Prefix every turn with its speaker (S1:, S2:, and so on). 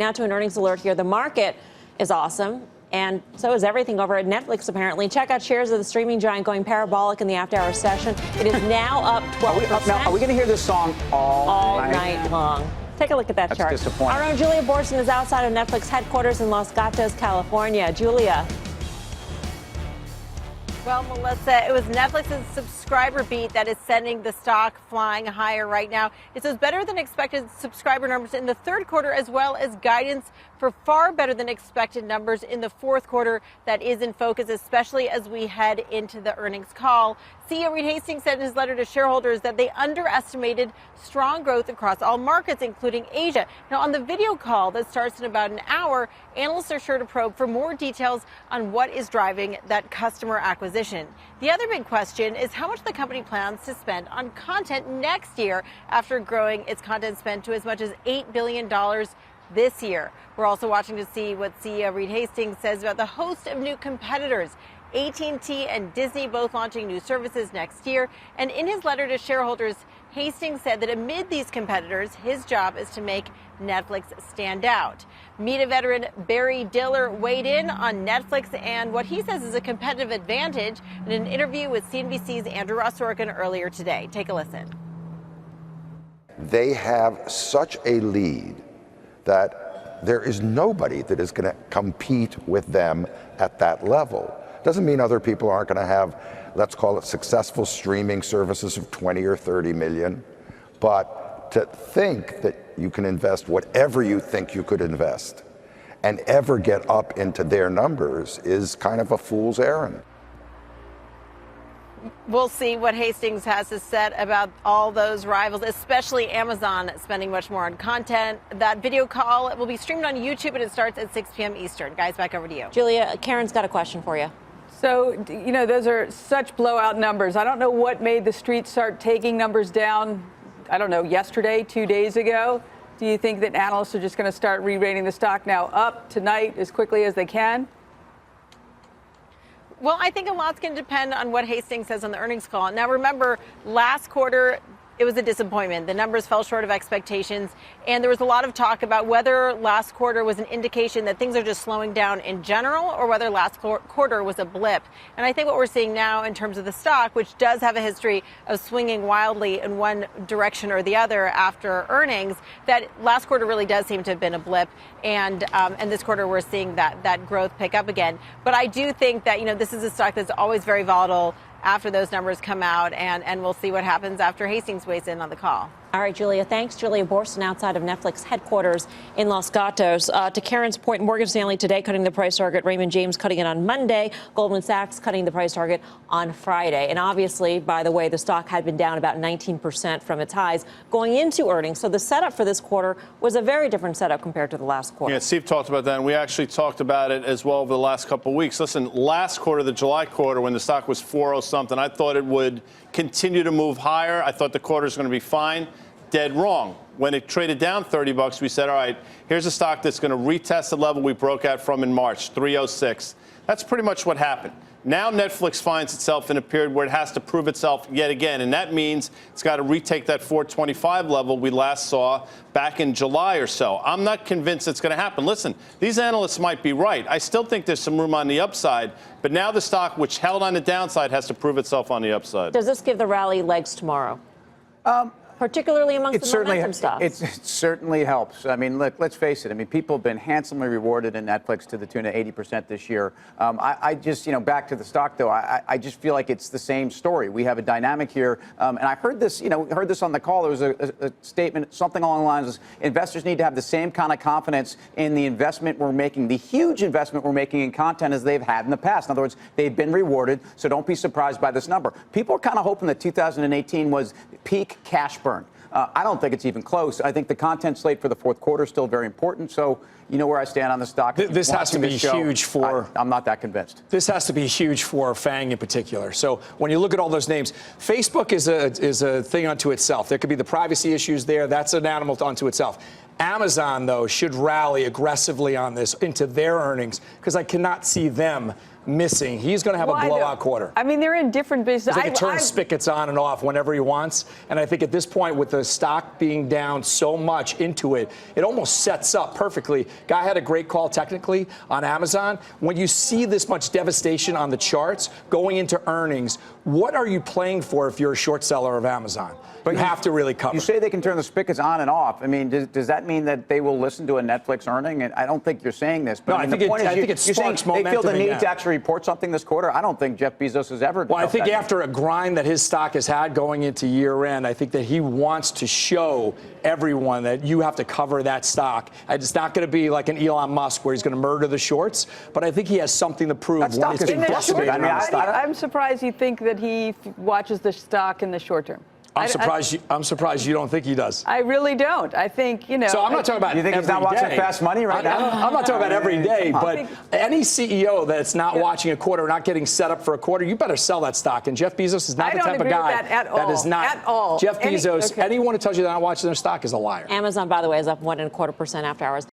S1: now to an earnings alert here. The market is awesome, and so is everything over at Netflix, apparently. Check out shares of the streaming giant going parabolic in the after-hours session. It is now up 12%.
S2: Now, are we going to hear this song all
S1: night long? Take a look at that chart.
S2: That's disappointing.
S1: Our own Julia Borson is outside of Netflix headquarters in Los Gatos, California. Julia.
S3: Well, Melissa, it was Netflix's subscriber beat that is sending the stock flying higher right now. It says better than expected subscriber numbers in the third quarter, as well as guidance for far better than expected numbers in the fourth quarter. That is in focus, especially as we head into the earnings call. CEO Reed Hastings said in his letter to shareholders that they underestimated strong growth across all markets, including Asia. Now, on the video call that starts in about an hour, analysts are sure to probe for more details on what is driving that customer acquisition. The other big question is how much the company plans to spend on content next year after growing its content spend to as much as $8 billion this year. We're also watching to see what CEO Reed Hastings says about the host of new competitors. AT&T and Disney both launching new services next year. And in his letter to shareholders, Hastings said that amid these competitors, his job is to make Netflix stand out. Media veteran Barry Diller weighed in on Netflix and what he says is a competitive advantage in an interview with CNBC's Andrew Ross Sorkin earlier today. Take a listen.
S4: They have such a lead that there is nobody that is going to compete with them at that level. Doesn't mean other people aren't going to have, let's call it, successful streaming services of 20 or 30 million. But to think that you can invest whatever you think you could invest and ever get up into their numbers is kind of a fool's errand.
S3: We'll see what Hastings has to say about all those rivals, especially Amazon spending much more on content. That video call will be streamed on YouTube, and it starts at 6 p.m. Eastern. Guys, back over to you.
S1: Julia, Karen's got a question for you.
S5: So, you know, those are such blowout numbers. I don't know what made the street start taking numbers down, I don't know, yesterday, 2 days ago. Do you think that analysts are just going to start re-rating the stock now up tonight as quickly as they can?
S3: Well, I think a lot's going to depend on what Hastings says on the earnings call. Now, remember, last quarter, it was a disappointment. The numbers fell short of expectations, and there was a lot of talk about whether last quarter was an indication that things are just slowing down in general or whether last quarter was a blip. And I think what we're seeing now in terms of the stock, which does have a history of swinging wildly in one direction or the other after earnings, that last quarter really does seem to have been a blip, and this quarter we're seeing that growth pick up again. But I do think that, you know, this is a stock that's always very volatile after those numbers come out, and we'll see what happens after Hastings weighs in on the call.
S1: All right, Julia, thanks. Julia Borson outside of Netflix headquarters in Los Gatos. To Karen's point, Morgan Stanley today cutting the price target, Raymond James cutting it on Monday, Goldman Sachs cutting the price target on Friday. And obviously, by the way, the stock had been down about 19% from its highs going into earnings. So the setup for this quarter was a very different setup compared to the last quarter.
S6: Yeah, Steve talked about that, and we actually talked about it as well over the last couple of weeks. Listen, last quarter, the July quarter, when the stock was 4.0-something, I thought it would continue to move higher. I thought the quarter was going to be fine. Dead wrong. When it traded down $30, we said, all right, here's a stock that's going to retest the level we broke out from in March, 306. That's pretty much what happened. Now Netflix finds itself in a period where it has to prove itself yet again, and that means it's got to retake that 425 level we last saw back in July or so. I'm not convinced it's going to happen. Listen, these analysts might be right. I still think there's some room on the upside, but now the stock, which held on the downside, has to prove itself on the upside.
S1: Does this give the rally legs tomorrow? Particularly amongst the momentum stocks.
S2: It certainly helps. I mean, look, let's face it. I mean, people have been handsomely rewarded in Netflix to the tune of 80% this year. I just, you know, back to the stock, though, I just feel like it's the same story. We have a dynamic here. And I heard this, you know, heard this on the call. There was a statement, something along the lines of investors need to have the same kind of confidence in the investment we're making, the huge investment we're making in content as they've had in the past. In other words, they've been rewarded, so don't be surprised by this number. People are kind of hoping that 2018 was peak cash burn. I don't think it's even close. I think the content slate for the fourth quarter is still very important. So you know where I stand on the stock.
S7: This has to be huge for...
S2: I'm not that convinced.
S7: This has to be huge for FANG in particular. So when you look at all those names, Facebook is a thing unto itself. There could be the privacy issues there. That's an animal unto itself. Amazon, though, should rally aggressively on this into their earnings because I cannot see them missing. He's going to have a blowout quarter.
S5: I mean, they're in different businesses.
S7: They can turn spigots on and off whenever he wants. And I think at this point, with the stock being down so much into it, it almost sets up perfectly. Guy had a great call technically on Amazon. When you see this much devastation on the charts going into earnings, what are you playing for if you're a short seller of Amazon? But you have to really cover.
S2: You say they can turn the spigots on and off. I mean, does that mean that they will listen to a Netflix earning? And I don't think you're saying this. But
S7: No,
S2: I mean,
S7: I think it
S2: you're saying
S7: sparks
S2: they feel the
S7: momentum
S2: need
S7: again.
S2: to actually report something this quarter. I don't think Jeff Bezos has ever.
S7: Well, I think
S2: that
S7: after a grind that his stock has had going into year end, I think that he wants to show everyone that you have to cover that stock. It's not going to be like an Elon Musk where he's going to murder the shorts, but I think he has something to prove.
S2: That stock
S7: It's
S2: is
S7: been
S2: impressive.
S7: decimated on the stock.
S5: I'm surprised you think that he watches the stock in the short term.
S7: I'm surprised you don't think he does.
S5: I really don't. I think, you know.
S7: So I'm not talking about.
S2: You think he's not
S7: every
S2: watching
S7: day.
S2: Fast Money right now?
S7: I'm not talking about every day, but any CEO that's not watching a quarter, not getting set up for a quarter, you better sell that stock. And Jeff Bezos is not the type of guy that is not.
S5: At all.
S7: Jeff Bezos, anyone who tells you they're not watching their stock is a liar.
S1: Amazon, by the way, is up 1.25% after hours.